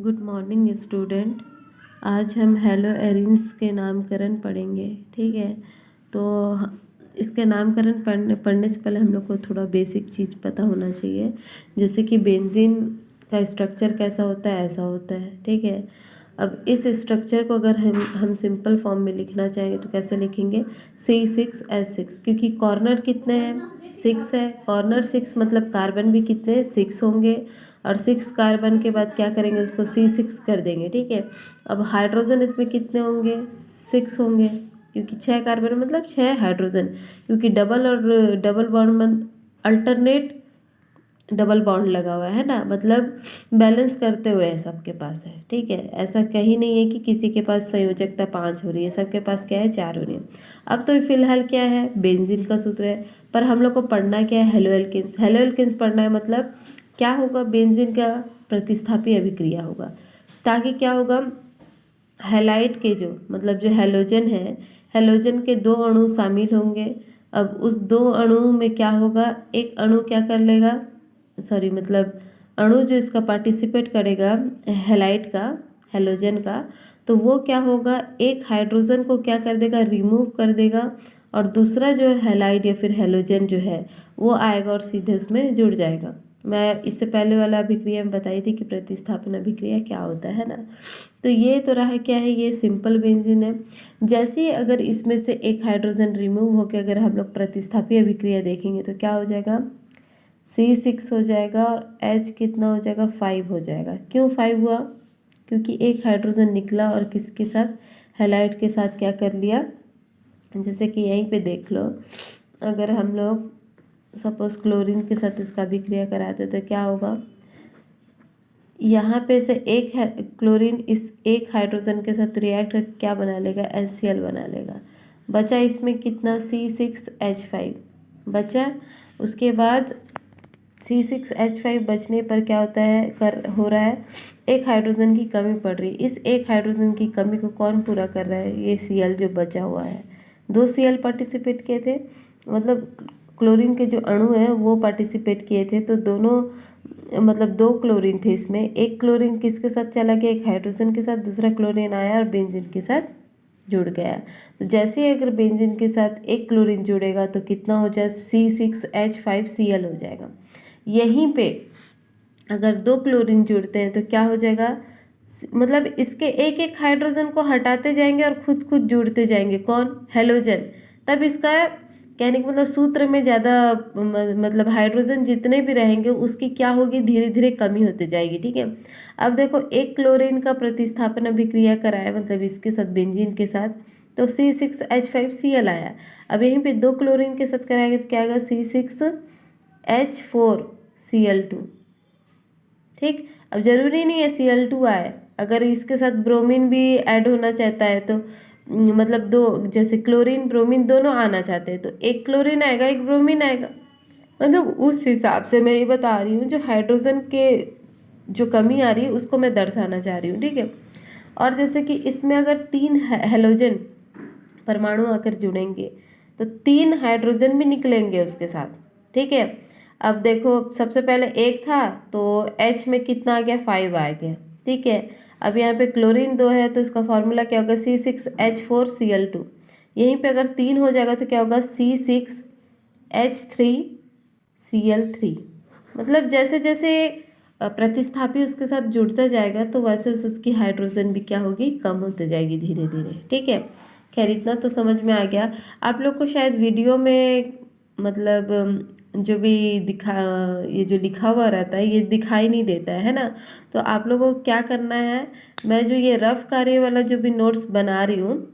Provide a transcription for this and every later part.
Good morning student. आज हम hello arenes के नामकरण पढ़ेंगे। ठीक है, तो इसके नामकरण पढ़ने से पहले हम लोग को थोड़ा बेसिक चीज़ पता होना चाहिए, जैसे कि बेंजीन का स्ट्रक्चर कैसा होता है, ऐसा होता है। ठीक है, अब इस स्ट्रक्चर को अगर हम सिंपल फॉर्म में लिखना चाहेंगे तो कैसे लिखेंगे? C6H6, क्योंकि कॉर्नर कितने हैं? 6 है। कॉर्नर 6 मतलब कार्बन भी कितने? 6 होंगे। और 6 कार्बन के बाद क्या करेंगे? उसको C6 कर देंगे। ठीक है, अब हाइड्रोजन इसमें कितने होंगे? 6 होंगे, क्योंकि 6 कार्बन मतलब 6 हाइड्रोजन, क्योंकि डबल और double bond alternate double bond लगा हुआ है ना, मतलब बैलेंस करते हुए है, सबके पास है। ठीक है, ऐसा कहीं नहीं है कि किसी के पास संयोजकता 5 हो रही है, सबके पास क्या है? 4 हो रही है। अब तो फिलहाल क्या है? बेंजीन का सूत्र है, पर हम लोग को पढ़ना क्या है? Halo alkanes. हेलो एल्केन्स पढ़ना है, मतलब क्या होगा? बेंजीन का प्रतिस्थापी अभिक्रिया होगा, ताकि क्या होगा? हैलाइड के जो मतलब जो हैलोजन है, हैलोजन के 2 अणु शामिल होंगे। अब उस 2 अणु में क्या होगा? एक अणु क्या कर लेगा, सॉरी मतलब अणु जो इसका पार्टिसिपेट करेगा हैलाइड का, हैलोजन का, तो वो क्या होगा? एक हाइड्रोजन को क्या कर देगा? रिमूव कर देगा, और दूसरा जो हैलाइड या फिर हैलोजन जो है वो आएगा और सीधे उसमें जुड़ जाएगा। मैं इससे पहले वाला अभिक्रिया में बताई थी कि प्रतिस्थापन अभिक्रिया क्या होता है ना। तो ये तो रहा क्या है? ये सिंपल बेंजीन है। जैसे ही अगर इसमें से एक हाइड्रोजन रिमूव होकर अगर हम लोग प्रतिस्थापी अभिक्रिया देखेंगे तो क्या हो जाएगा? C6 हो जाएगा और H कितना हो जाएगा? 5 हो जाएगा। क्यों 5 हुआ? क्योंकि एक हाइड्रोजन निकला और किसके साथ? हैलाइड के साथ क्या कर लिया? जैसे कि यहीं पे देख लो, अगर हम लोग सपोज क्लोरीन के साथ इसका अभिक्रिया कराते तो क्या होगा? यहाँ पे से एक है क्लोरीन इस एक हाइड्रोजन के साथ रिएक्ट करके क्या बना लेगा? HCl बना लेगा। बचा इसमें कितना? C6H5 बचा। उसके बाद C6H5 बचने पर क्या होता है? हो रहा है, एक हाइड्रोजन की कमी पड़ रही है। इस एक हाइड्रोजन की कमी को कौन पूरा कर रहा है? ये Cl जो बचा हुआ है। 2 Cl पार्टिसिपेट किए थे, मतलब क्लोरीन के जो अणु हैं वो पार्टिसिपेट किए थे, तो दोनों मतलब 2 क्लोरीन थे इसमें। एक क्लोरीन किसके साथ चला गया? एक हाइड्रोजन के साथ। दूसरा क्लोरीन आया और बेंजीन के साथ जुड़ गया। तो जैसे ही अगर बेंजीन के साथ एक क्लोरीन जुड़ेगा तो कितना हो जाए? C6H5Cl हो जाएगा। यहीं पे अगर 2 क्लोरीन जुड़ते हैं तो क्या हो जाएगा? मतलब इसके एक एक हाइड्रोजन को हटाते जाएंगे और खुद खुद जुड़ते जाएंगे। कौन? हैलोजन। तब इसका कहने का मतलब सूत्र में ज़्यादा मतलब हाइड्रोजन जितने भी रहेंगे उसकी क्या होगी? धीरे धीरे कमी होती जाएगी। ठीक है, अब देखो एक क्लोरीन का प्रतिस्थापन अभिक्रिया कराया, मतलब इसके साथ बेंजीन के साथ, तो C6H5Cl आया। अब यहीं पे 2 क्लोरीन के साथ कराएंगे तो क्या आएगा? C6H4Cl2। ठीक, अब जरूरी नहीं है Cl2 आए, अगर इसके साथ ब्रोमीन भी ऐड होना चाहता है तो मतलब 2, जैसे क्लोरीन ब्रोमीन दोनों आना चाहते हैं तो एक क्लोरीन आएगा एक ब्रोमीन आएगा। मतलब उस हिसाब से मैं ये बता रही हूँ, जो हाइड्रोजन के जो कमी आ रही है उसको मैं दर्शाना चाह रही हूँ। ठीक है, और जैसे कि इसमें अगर 3 हैलोजन परमाणु आकर जुड़ेंगे तो 3 हाइड्रोजन भी निकलेंगे उसके साथ। ठीक है, अब देखो सबसे पहले एक था तो H में कितना आ गया? 5 आ गया। ठीक है, अब यहाँ पे क्लोरीन 2 है तो इसका फॉर्मूला क्या होगा? C6H4Cl2। यहीं पे अगर 3 हो जाएगा तो क्या होगा? C6H3Cl3। मतलब जैसे जैसे प्रतिस्थापी उसके साथ जुड़ता जाएगा तो वैसे उसकी हाइड्रोजन भी क्या होगी? कम होते जाएगी धीरे धीरे। ठीक है, खैर इतना तो समझ में आ गया। आप लोग को शायद वीडियो में मतलब जो भी ये जो लिखा हुआ रहता है ये दिखाई नहीं देता है ना, तो आप लोगों को क्या करना है? मैं जो ये रफ कार्य वाला जो भी नोट्स बना रही हूँ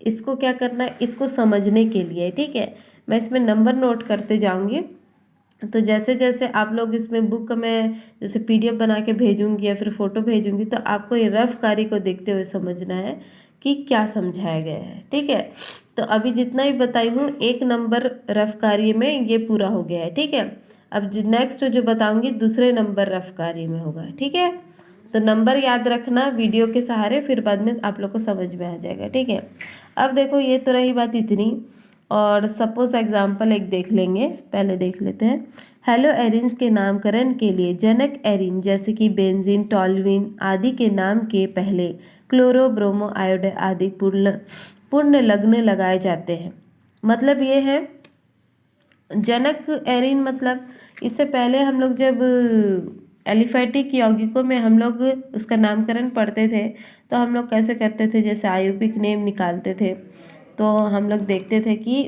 इसको क्या करना है? इसको समझने के लिए, ठीक है, मैं इसमें नंबर नोट करते जाऊँगी। तो जैसे जैसे आप लोग इसमें बुक में जैसे PDF बना के भेजूंगी या फिर फ़ोटो भेजूंगी तो आपको ये रफ कार्य को देखते हुए समझना है कि क्या समझाया गया है। ठीक है, तो अभी जितना भी बताई हूँ 1 नंबर रफ कार्य में ये पूरा हो गया है। ठीक है, अब नेक्स्ट जो बताऊंगी दूसरे नंबर रफ कार्य में होगा। ठीक है, तो नंबर याद रखना वीडियो के सहारे, फिर बाद में आप लोग को समझ में आ जाएगा। ठीक है, अब देखो ये तो रही बात इतनी, और सपोज एग्जाम्पल एक देख लेंगे, पहले देख लेते हैं। हेलो एरिन्स के नामकरण के लिए जनक एरिन जैसे कि बेंजीन, टॉल्यूइन आदि के नाम के पहले क्लोरो, ब्रोमो, आयोडाइड आदि पूर्ण लग्न लगाए जाते हैं। मतलब ये है जनक एरिन, मतलब इससे पहले हम लोग जब एलिफेटिक यौगिकों में हम लोग उसका नामकरण पढ़ते थे तो हम लोग कैसे करते थे, जैसे आयुपिक नेम निकालते थे तो हम लोग देखते थे कि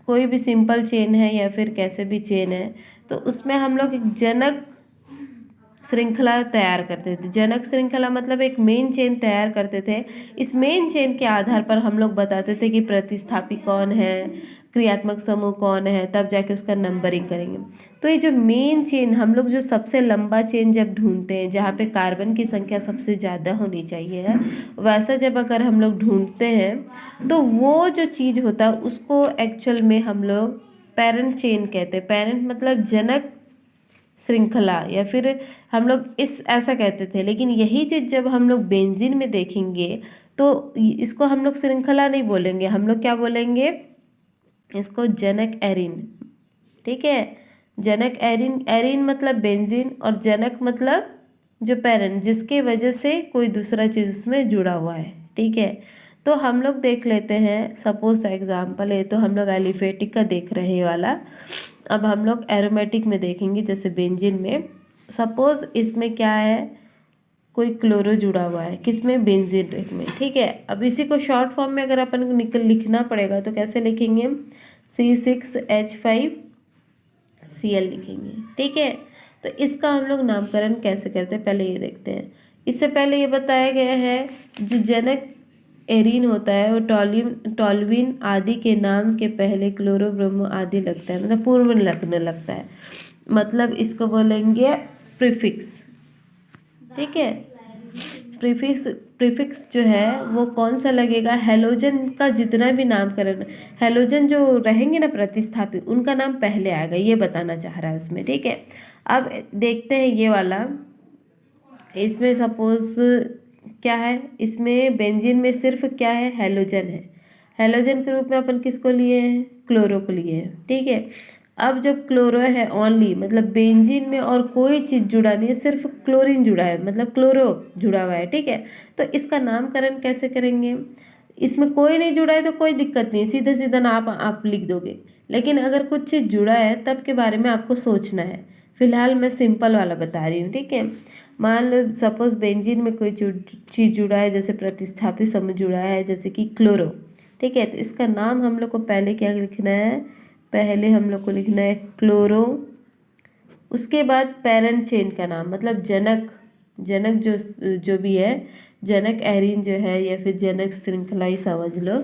कोई भी सिंपल चेन है या फिर कैसे भी चेन है तो उसमें हम लोग एक जनक श्रृंखला तैयार करते थे। जनक श्रृंखला मतलब एक मेन चेन तैयार करते थे। इस मेन चेन के आधार पर हम लोग बताते थे कि प्रतिस्थापी कौन है, क्रियात्मक समूह कौन है, तब जाके उसका नंबरिंग करेंगे। तो ये जो मेन चेन हम लोग जो सबसे लंबा चेन जब ढूंढते हैं जहाँ पे कार्बन की संख्या सबसे ज़्यादा होनी चाहिए है, वैसा जब अगर हम लोग ढूंढते हैं तो वो जो चीज़ होता है उसको एक्चुअल में हम लोग पेरेंट चेन कहते हैं। पेरेंट मतलब जनक श्रृंखला, या फिर हम लोग इस ऐसा कहते थे। लेकिन यही चीज़ जब हम लोग बेंजीन में देखेंगे तो इसको हम लोग श्रृंखला नहीं बोलेंगे, हम लोग क्या बोलेंगे, इसको जनक एरिन। ठीक है, जनक एरिन, एरिन मतलब बेंजीन और जनक मतलब जो पेरेंट जिसके वजह से कोई दूसरा चीज़ उसमें जुड़ा हुआ है। ठीक है, तो हम लोग देख लेते हैं सपोज एग्जाम्पल है, तो हम लोग एलिफेटिक का देख रहे हैं वाला। अब हम लोग एरोमेटिक में देखेंगे, जैसे बेंजीन में सपोज इसमें क्या है, कोई क्लोरो जुड़ा हुआ है किसमें, बेंजीन में। ठीक है, अब इसी को शॉर्ट फॉर्म में अगर अपन को लिखना पड़ेगा तो कैसे लिखेंगे, C6H5Cl लिखेंगे। ठीक है, तो इसका हम लोग नामकरण कैसे करते हैं पहले ये देखते हैं। इससे पहले ये बताया गया है जो जनक एरिन होता है वो टॉल्यूइन आदि के नाम के पहले क्लोरो, ब्रोमो आदि लगता है, मतलब पूर्व लगने लगता है, मतलब इसको बोलेंगे प्रीफिक्स। ठीक है, प्रीफिक्स जो है वो कौन सा लगेगा, हेलोजन का जितना भी नामकरण, हेलोजन जो रहेंगे ना प्रतिस्थापी उनका नाम पहले आएगा, ये बताना चाह रहा है उसमें। ठीक है, अब देखते हैं ये वाला, इसमें सपोज क्या है, इसमें बेंजीन में सिर्फ क्या है, हेलोजन है। हेलोजन के रूप में अपन किसको लिए हैं, क्लोरो को लिए हैं। ठीक है, अब जब क्लोरो है ओनली, मतलब बेंजीन में और कोई चीज़ जुड़ा नहीं है, सिर्फ क्लोरीन जुड़ा है, मतलब क्लोरो जुड़ा हुआ है। ठीक है, तो इसका नामकरण कैसे करेंगे, इसमें कोई नहीं जुड़ा है तो कोई दिक्कत नहीं, सीधा सीधा ना आप लिख दोगे। लेकिन अगर कुछ चीज़ जुड़ा है तब के बारे में आपको सोचना है। फिलहाल मैं सिंपल वाला बता रही हूँ। ठीक है, मान लो सपोज बेंजीन में कोई चीज़ जुड़ा है, जैसे प्रतिस्थापी समूह जुड़ा है जैसे कि क्लोरो। ठीक है, तो इसका नाम हम लोग को पहले क्या लिखना है, पहले हम लोग को लिखना है क्लोरो, उसके बाद पेरेंट चेन का नाम मतलब जनक, जनक जो भी है, जनक एरिन जो है या फिर जनक श्रृंखला ही समझ लो,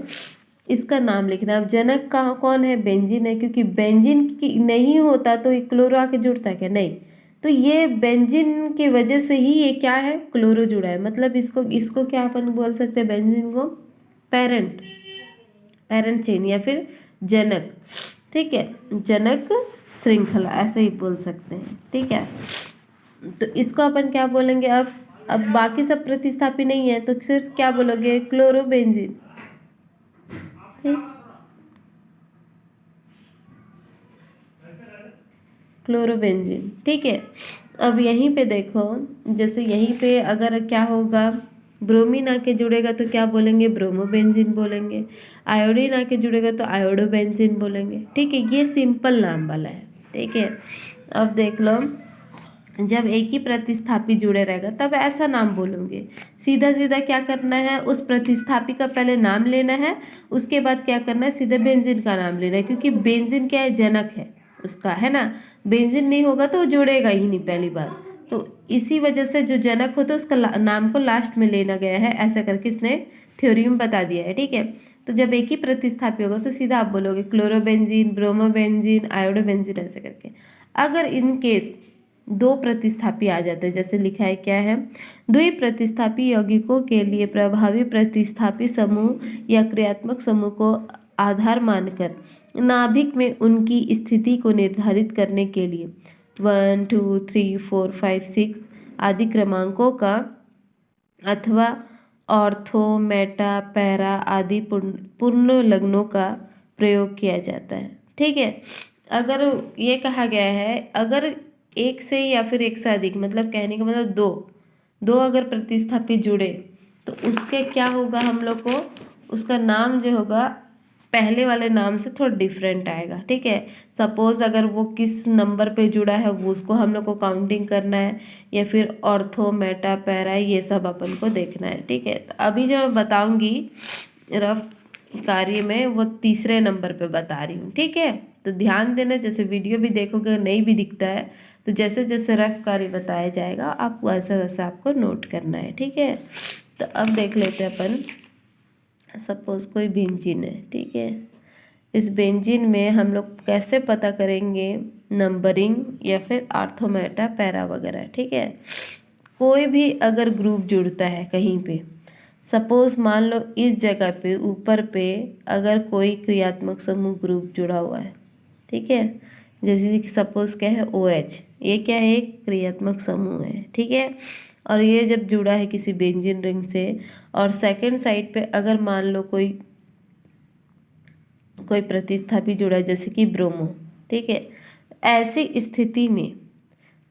इसका नाम लिखना। अब जनक कहाँ कौन है, बेंजीन है, क्योंकि बेंजीन की नहीं होता तो ये क्लोरो आके जुड़ता क्या, नहीं, तो ये बेंजीन की वजह से ही ये क्या है, क्लोरो जुड़ा है, मतलब इसको क्या अपन बोल सकते हैं, बेंजीन को पेरेंट, पेरेंट चेन या फिर जनक। ठीक है, जनक श्रृंखला ऐसे ही बोल सकते हैं। ठीक है, तो इसको अपन क्या बोलेंगे, अब बाकी सब प्रतिस्थापी नहीं है तो सिर्फ क्या बोलोगे, क्लोरोबेंजीन। ठीक, क्लोरोबेंजीन। ठीक है, अब यहीं पे देखो, जैसे यहीं पे अगर क्या होगा, ब्रोमीन आके जुड़ेगा तो क्या बोलेंगे, ब्रोमोबेंजीन बोलेंगे। आयोडीन आके जुड़ेगा तो आयोडोबेंजीन बोलेंगे। ठीक है, ये सिंपल नाम वाला है। ठीक है, अब देख लो, जब एक ही प्रतिस्थापी जुड़े रहेगा तब ऐसा नाम बोलोगे। सीधा सीधा क्या करना है, उस प्रतिस्थापी का पहले नाम लेना है, उसके बाद क्या करना है, सीधे बेंजीन का नाम लेना है, क्योंकि बेंजीन क्या है, जनक है उसका, है ना। बेंजीन नहीं होगा तो जुड़ेगा ही नहीं पहली बार, तो इसी वजह से जो जनक होता है उसका नाम को लास्ट में लेना गया है, ऐसा करके इसने थ्योरी में बता दिया है। ठीक है, तो जब एक ही प्रतिस्थापी होगा तो सीधा आप बोलोगे क्लोरोबेंजीन, ब्रोमोबेंजीन, आयोडोबेंजीन, ऐसे करके। अगर इन केस दो प्रतिस्थापी आ जाते हैं, जैसे लिखा है क्या है, द्वि प्रतिस्थापी यौगिकों के लिए प्रभावी प्रतिस्थापी समूह या क्रियात्मक समूह को आधार मानकर नाभिक में उनकी स्थिति को निर्धारित करने के लिए 1 2 3 4 5 6 आदि क्रमांकों का अथवा ऑर्थो, मेटा, पैरा आदि पूर्ण लग्नों का प्रयोग किया जाता है। ठीक है, अगर ये कहा गया है अगर एक से या फिर एक से अधिक, मतलब कहने का मतलब दो दो अगर प्रतिस्थापी जुड़े तो उसके क्या होगा, हम लोग को उसका नाम जो होगा पहले वाले नाम से थोड़ा डिफरेंट आएगा। ठीक है, सपोज अगर वो किस नंबर पे जुड़ा है वो उसको हम लोग को काउंटिंग करना है, या फिर ऑर्थो मेटा पैरा ये सब अपन को देखना है। ठीक है, तो अभी जो मैं बताऊंगी रफ कार्य में वो तीसरे नंबर पे बता रही हूँ। ठीक है, तो ध्यान देना, जैसे वीडियो भी देखोगे नहीं भी दिखता है तो जैसे जैसे रफ कार्य बताया जाएगा आप वैसे वैसे आपको नोट करना है। ठीक है, तो अब देख लेते हैं अपन, सपोज कोई बेंजीन है। ठीक है, इस बेंजीन में हम लोग कैसे पता करेंगे नंबरिंग या फिर आर्थोमेटा पैरा वगैरह। ठीक है, कोई भी अगर ग्रुप जुड़ता है कहीं पे, सपोज मान लो इस जगह पे ऊपर पे अगर कोई क्रियात्मक समूह ग्रुप जुड़ा हुआ है। ठीक है, जैसे कि सपोज क्या है OH, ये क्या है एक क्रियात्मक समूह है। ठीक है, और ये जब जुड़ा है किसी बेंजीन रिंग से, और सेकंड साइड पे अगर मान लो कोई कोई प्रतिस्थापी जुड़ा है जैसे कि ब्रोमो। ठीक है, ऐसी स्थिति में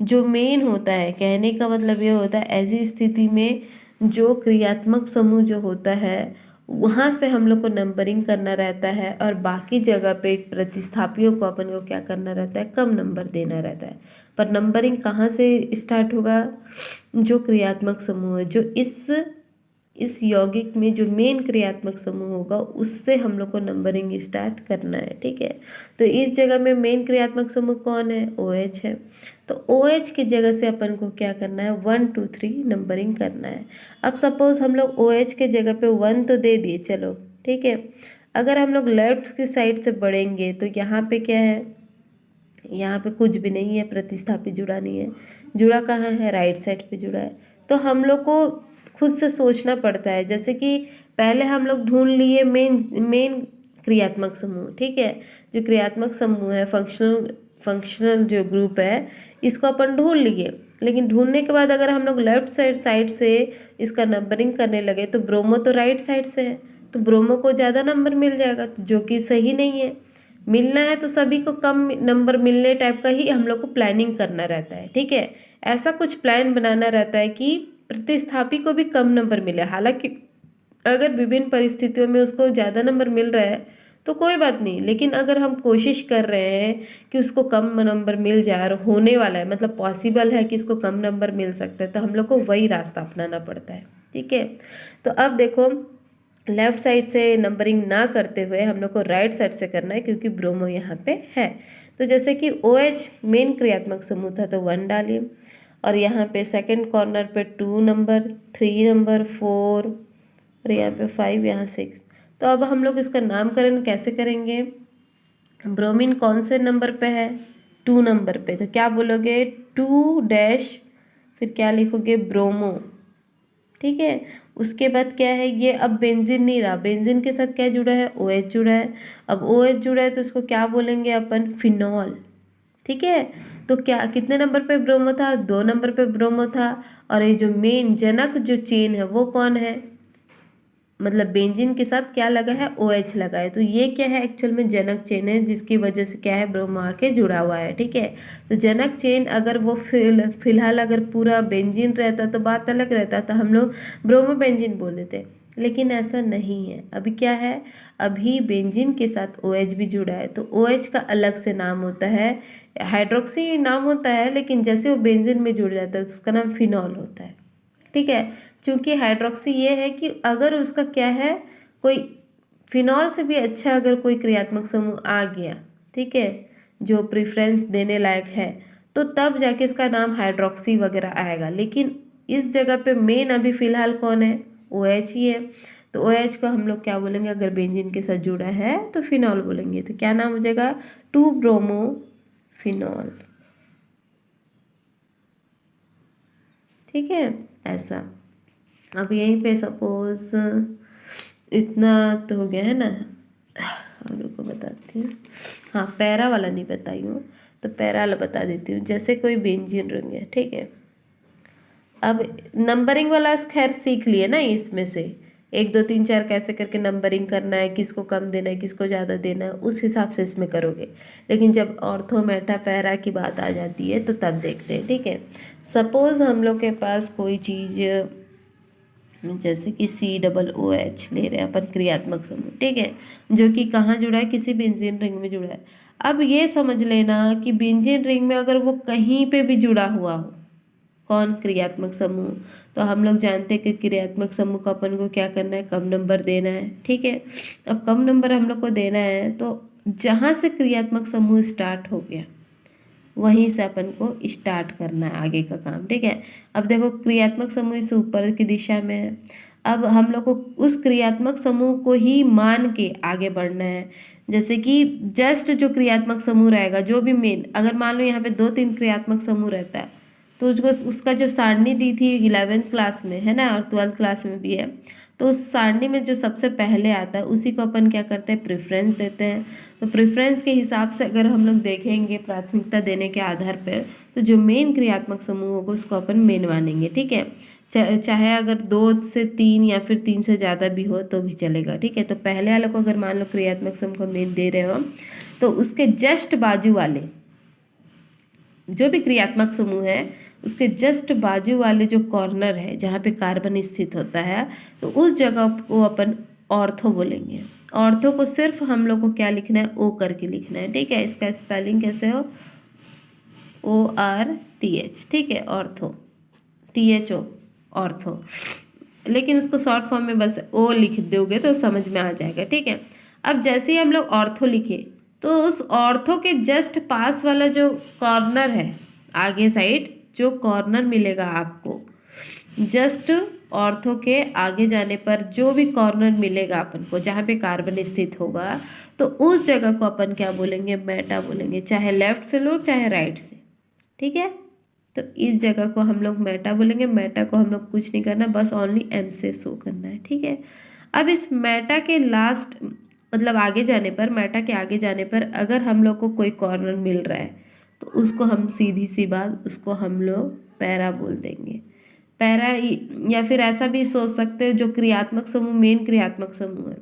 जो मेन होता है, कहने का मतलब ये होता है ऐसी स्थिति में जो क्रियात्मक समूह जो होता है वहाँ से हम लोग को नंबरिंग करना रहता है, और बाकी जगह पे प्रतिस्थापियों को अपन को क्या करना रहता है, कम नंबर देना रहता है। पर नंबरिंग कहाँ से स्टार्ट होगा, जो क्रियात्मक समूह है, जो इस यौगिक में जो मेन क्रियात्मक समूह होगा उससे हम लोग को नंबरिंग स्टार्ट करना है। ठीक है, तो इस जगह में मेन क्रियात्मक समूह कौन है, OH है। तो OH की जगह से अपन को क्या करना है, 1 2 3 नंबरिंग करना है। अब सपोज हम लोग OH के जगह पे 1 तो दे दिए, चलो ठीक है। अगर हम लोग लेफ्ट की साइड से बढ़ेंगे तो यहाँ पे क्या है, यहाँ पे कुछ भी नहीं है, प्रतिस्थापी जुड़ा नहीं है। जुड़ा कहाँ है, राइट साइड पे जुड़ा है। तो हम लोग को खुद से सोचना पड़ता है, जैसे कि पहले हम लोग ढूंढ लिए मेन मेन क्रियात्मक समूह। ठीक है, जो क्रियात्मक समूह है, फंक्शनल जो ग्रुप है, इसको अपन ढूंढ लिए। लेकिन ढूंढने के बाद अगर हम लोग लेफ्ट साइड से इसका नंबरिंग करने लगे तो ब्रोमो तो राइट साइड से है, तो ब्रोमो को ज़्यादा नंबर मिल जाएगा, तो जो कि सही नहीं है। मिलना है तो सभी को कम नंबर मिलने टाइप का ही हम लोग को प्लानिंग करना रहता है। ठीक है, ऐसा कुछ प्लान बनाना रहता है कि प्रतिस्थापी को भी कम नंबर मिले। हालांकि अगर विभिन्न परिस्थितियों में उसको ज़्यादा नंबर मिल रहा है तो कोई बात नहीं, लेकिन अगर हम कोशिश कर रहे हैं कि उसको कम नंबर मिल जाए और होने वाला है, मतलब पॉसिबल है कि इसको कम नंबर मिल सकता है, तो हम लोग को वही रास्ता अपनाना पड़ता है। ठीक है, तो अब देखो लेफ्ट साइड से नंबरिंग ना करते हुए हम लोग को राइट साइड से करना है, क्योंकि ब्रोमो यहाँ पे है। तो जैसे कि OH मेन क्रियात्मक समूह था तो 1 डालिए, और यहाँ पे सेकंड कॉर्नर पे 2 नंबर, 3 नंबर, 4, और यहाँ पे 5, यहाँ 6। तो अब हम लोग इसका नामकरण कैसे करेंगे, ब्रोमीन कौन से नंबर पे है, 2 नंबर पे, तो क्या बोलोगे 2 डैश, फिर क्या लिखोगे ब्रोमो। ठीक है, उसके बाद क्या है, ये अब बेंजीन नहीं रहा, बेंजीन के साथ क्या जुड़ा है, OH जुड़ा है। अब OH जुड़ा है तो इसको क्या बोलेंगे अपन, फिनॉल। ठीक है, तो क्या कितने नंबर पे ब्रोमो था, 2 नंबर पे ब्रोमो था। और ये जो मेन जनक जो चेन है वो कौन है, मतलब बेंजीन के साथ क्या लगा है, OH लगा है, तो ये क्या है, एक्चुअल में जनक चेन है, जिसकी वजह से क्या है, ब्रोमो आके जुड़ा हुआ है। ठीक है, तो जनक चेन अगर वो फिलहाल अगर पूरा बेंजीन रहता तो बात अलग रहता, तो हम लोग ब्रोमो बेंजीन बोल देते, लेकिन ऐसा नहीं है। अभी क्या है, अभी बेंजीन के साथ OH भी जुड़ा है, तो OH का अलग से नाम होता है, हाइड्रोक्सी नाम होता है, लेकिन जैसे वो बेंजीन में जुड़ जाता है तो उसका नाम फिनॉल होता है। ठीक है, क्योंकि हाइड्रोक्सी ये है कि अगर उसका क्या है, कोई फिनॉल से भी अच्छा अगर कोई क्रियात्मक समूह आ गया, ठीक है, जो प्रेफरेंस देने लायक है, तो तब जाके इसका नाम हाइड्रोक्सी वगैरह आएगा। लेकिन इस जगह पे मेन अभी फिलहाल कौन है, OH ही है। तो OH को हम लोग क्या बोलेंगे, अगर बेंजीन के साथ जुड़ा है तो फिनॉल बोलेंगे। तो क्या नाम हो जाएगा, 2 ब्रोमो फिनॉल। ठीक है, ऐसा। अब यहीं पे सपोज इतना तो हो गया है ना, हम लोग को बताती हूँ। हाँ, पैरा वाला नहीं बताई हूँ, तो पैरा वाला बता देती हूँ। जैसे कोई बेंजीन रिंग है, ठीक है, अब नंबरिंग वाला खैर सीख लिए ना इसमें से, 1 2 3 4 कैसे करके नंबरिंग करना है, किसको कम देना है, किसको ज़्यादा देना है, उस हिसाब से इसमें करोगे। लेकिन जब ऑर्थो मेटा पैरा की बात आ जाती है तो तब देखते हैं, ठीक है। सपोज़ हम लोग के पास कोई चीज़ जैसे कि COOH ले रहे हैं अपन, क्रियात्मक समूह, ठीक है, जो कि कहाँ जुड़ा है, किसी बेंजीन रिंग में जुड़ा है। अब ये समझ लेना कि बेंजीन रिंग में अगर वो कहीं पे भी जुड़ा हुआ हो, कौन, क्रियात्मक समूह, तो हम लोग जानते हैं कि क्रियात्मक समूह को अपन को क्या करना है, कम नंबर देना है, ठीक है। अब कम नंबर हम लोग को देना है तो जहाँ से क्रियात्मक समूह स्टार्ट हो गया वहीं से अपन को स्टार्ट करना है आगे का काम, ठीक है। अब देखो क्रियात्मक समूह इस ऊपर की दिशा में है। अब हम लोग को उस क्रियात्मक समूह को ही मान के आगे बढ़ना है। जैसे कि जस्ट जो क्रियात्मक समूह रहेगा, जो भी मेन, अगर मान लो यहाँ पे 2 3 क्रियात्मक समूह रहता है तो उसको उसका जो सारणी दी थी 11th क्लास में, है ना, और 12th क्लास में भी है, तो उस सारणी में जो सबसे पहले आता है उसी को अपन क्या करते हैं, प्रेफरेंस देते हैं। तो प्रेफरेंस के हिसाब से अगर हम लोग देखेंगे प्राथमिकता देने के आधार पर, तो जो मेन क्रियात्मक समूह होगा उसको अपन मेन मानेंगे, ठीक है। चाहे अगर 2 से 3 या फिर 3 से ज़्यादा भी हो तो भी चलेगा, ठीक है। तो पहले वाले को अगर मान लो क्रियात्मक समूह को मेन दे रहे हो हम, तो उसके जस्ट बाजू वाले जो भी क्रियात्मक समूह है उसके जस्ट बाजू वाले जो कॉर्नर है जहाँ पे कार्बन स्थित होता है, तो उस जगह को अपन ऑर्थो बोलेंगे। ऑर्थो को सिर्फ हम लोग को क्या लिखना है, ओ करके लिखना है, ठीक है। इसका स्पेलिंग कैसे हो, ORTH, ठीक है, ऑर्थो, THO, ऑर्थो। लेकिन उसको शॉर्ट फॉर्म में बस ओ लिख दोगे तो समझ में आ जाएगा, ठीक है। अब जैसे ही हम लोग ऑर्थो लिखे तो उस ऑर्थो के जस्ट पास वाला जो कॉर्नर है, आगे साइड जो कॉर्नर मिलेगा आपको, जस्ट ऑर्थो के आगे जाने पर जो भी कॉर्नर मिलेगा अपन को जहाँ पे कार्बन स्थित होगा, तो उस जगह को अपन क्या बोलेंगे, मेटा बोलेंगे। चाहे लेफ्ट से लो चाहे राइट से, ठीक है। तो इस जगह को हम लोग मेटा बोलेंगे। मेटा को हम लोग कुछ नहीं करना, बस ओनली M से शो करना है, ठीक है। अब इस मेटा के लास्ट मतलब आगे जाने पर, मेटा के आगे जाने पर अगर हम लोग को कोई कॉर्नर मिल रहा है तो उसको हम सीधी सी बात उसको हम लोग पैरा बोल देंगे। पैरा, या फिर ऐसा भी सोच सकते हो जो क्रियात्मक समूह, मेन क्रियात्मक समूह है,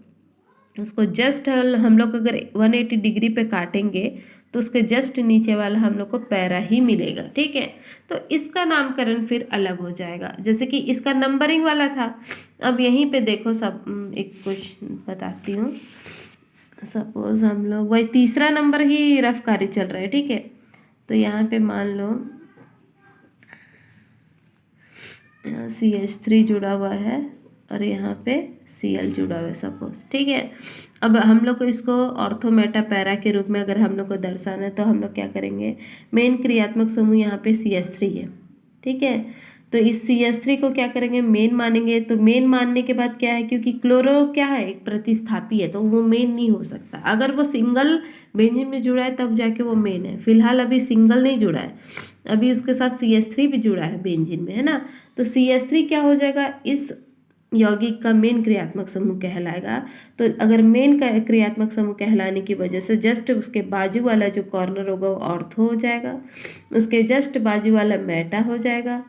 उसको जस्ट हम लोग अगर 180 डिग्री पे काटेंगे तो उसके जस्ट नीचे वाला हम लोग को पैरा ही मिलेगा, ठीक है। तो इसका नामकरण फिर अलग हो जाएगा। जैसे कि इसका नंबरिंग वाला था, अब यहीं पे देखो सब एक क्वेश्चन बताती हूँ। सपोज हम लोग वही तीसरा नंबर ही रफ कार्य चल रहा है, ठीक है। तो यहाँ पे मान लो CH3 जुड़ा हुआ है और यहाँ पे Cl जुड़ा हुआ है सपोज, ठीक है। अब हम लोग को इसको ऑर्थो मेटा पैरा के रूप में अगर हम लोग को दर्शाना है तो हम लोग क्या करेंगे, मेन क्रियात्मक समूह यहाँ पे CH3 है, ठीक है। तो इस CH3 को क्या करेंगे, मेन मानेंगे। तो मेन मानने के बाद क्या है, क्योंकि क्लोरो क्या है, एक प्रतिस्थापी है, तो वो मेन नहीं हो सकता। अगर वो सिंगल बेंजीन में जुड़ा है तब जाके वो मेन है। फिलहाल अभी सिंगल नहीं जुड़ा है, अभी उसके साथ CH3 भी जुड़ा है बेंजीन में, है ना। तो CH3 क्या हो जाएगा, इस यौगिक का मेन क्रियात्मक समूह कहलाएगा। तो अगर मेन का क्रियात्मक समूह कहलाने की वजह से जस्ट उसके बाजू वाला जो कॉर्नर होगा वो ऑर्थो हो जाएगा, उसके जस्ट बाजू वाला मेटा हो जाएगा,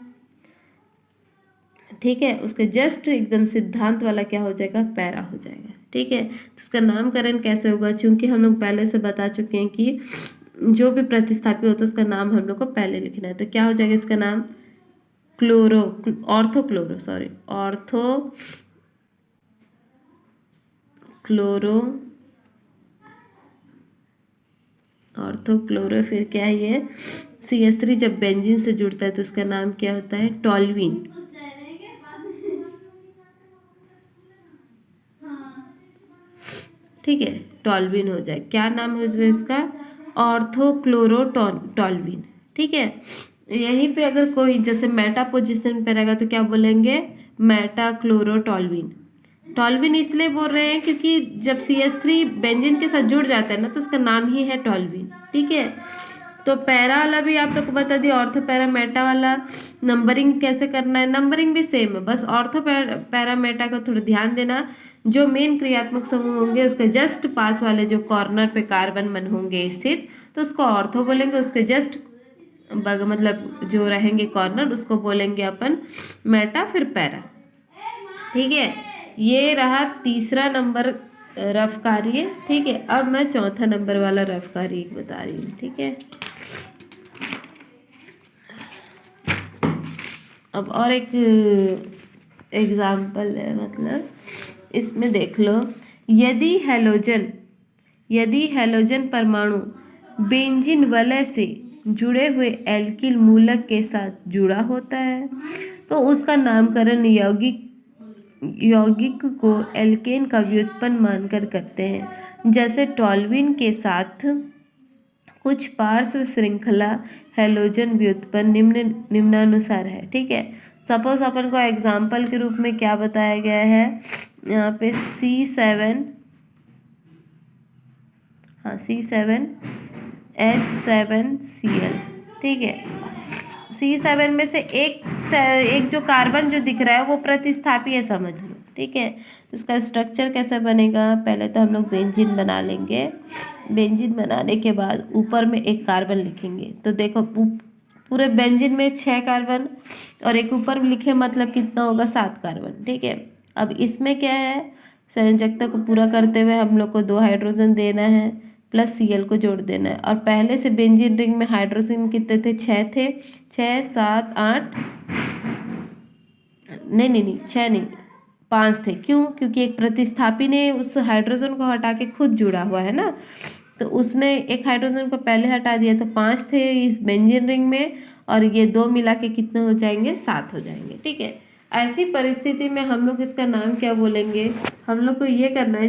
ठीक है। उसके जस्ट एकदम सिद्धांत वाला क्या हो जाएगा, पैरा हो जाएगा, ठीक है। तो इसका नामकरण कैसे होगा, चूंकि हम लोग पहले से बता चुके हैं कि जो भी प्रतिस्थापी होता है उसका नाम हम लोग को पहले लिखना है। तो क्या हो जाएगा इसका नाम, ऑर्थो क्लोरो, फिर क्या है ये CH3 जब बेंजीन से जुड़ता है तो इसका नाम क्या होता है, टॉल्वीन, ठीक है। टॉल्वीन हो जाए, क्या नाम हो जाए इसका, ऑर्थोक्लोरोटॉल्वीन, ठीक है। यहीं पे अगर कोई जैसे मेटा पोजीशन पे रहेगा तो क्या बोलेंगे, मेटाक्लोरोटॉल्वीन। टॉल्वीन इसलिए बोल रहे हैं क्योंकि जब CH3 बेंजीन के साथ जुड़ जाता है ना तो उसका नाम ही है टॉल्वीन, ठीक है। तो पैरा वाला भी आप लोग को बता दिया, ऑर्थो पैरा मेटा वाला नंबरिंग कैसे करना है, नंबरिंग भी सेम है, बस ऑर्थो पैरा मेटा का थोड़ा ध्यान देना। जो मेन क्रियात्मक समूह होंगे उसके जस्ट पास वाले जो कॉर्नर पे कार्बन मन होंगे स्थित तो उसको ऑर्थो बोलेंगे, उसके जस्ट मतलब जो रहेंगे कॉर्नर उसको बोलेंगे अपन मेटा, फिर पैरा, ठीक है। ये रहा तीसरा नंबर रफ कार्य, ठीक है। अब मैं चौथा नंबर वाला रफ कार्य बता रही हूँ, ठीक है। अब और एक एग्जाम्पल है, मतलब इसमें देख लो, यदि हैलोजन परमाणु बेंजीन वलय से जुड़े हुए एल्किल मूलक के साथ जुड़ा होता है तो उसका नामकरण यौगिक को एल्केन का व्युत्पन्न मानकर करते हैं। जैसे टॉल्यूइन के साथ कुछ पार्श्व श्रृंखला हैलोजन व्युत्पन्न निम्नानुसार है, ठीक है। सपोज अपन को एग्जाम्पल के रूप में क्या बताया गया है यहाँ पे C7H7Cl, ठीक है। C7 में से एक जो कार्बन जो दिख रहा है वो प्रतिस्थापी है, समझ लो, ठीक है। इसका स्ट्रक्चर कैसे बनेगा, पहले तो हम लोग बेंजीन बना लेंगे। बेंजीन बनाने के बाद ऊपर में एक कार्बन लिखेंगे, तो देखो पूरे बेंजीन में 6 कार्बन और एक ऊपर में लिखे, मतलब कितना होगा 7 कार्बन, ठीक है। अब इसमें क्या है, संयोजकता को पूरा करते हुए हम लोग को 2 हाइड्रोजन देना है प्लस Cl को जोड़ देना है। और पहले से बेंजीन रिंग में हाइड्रोजन कितने थे, 6 थे, 6 7 8, नहीं 6 नहीं 5 थे। क्यों, क्योंकि एक प्रतिस्थापी ने उस हाइड्रोजन को हटा के खुद जुड़ा हुआ है ना, तो उसने एक हाइड्रोजन को पहले हटा दिया, तो 5 थे इस बेंजीन रिंग में, और ये 2 मिला के कितने हो जाएंगे, 7 हो जाएंगे, ठीक है। ऐसी परिस्थिति में हम लोग इसका नाम क्या बोलेंगे, हम लोग को ये करना है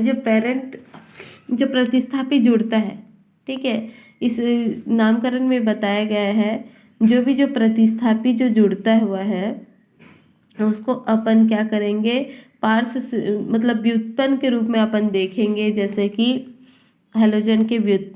जो प्रतिस्थापी जुड़ता है, ठीक है। इस नामकरण में बताया गया है जो प्रतिस्थापी जो जुड़ता हुआ है उसको अपन क्या करेंगे, मतलब व्युत्पन्न के रूप में अपन देखेंगे, जैसे कि हैलोजन के व्युत्पन्न।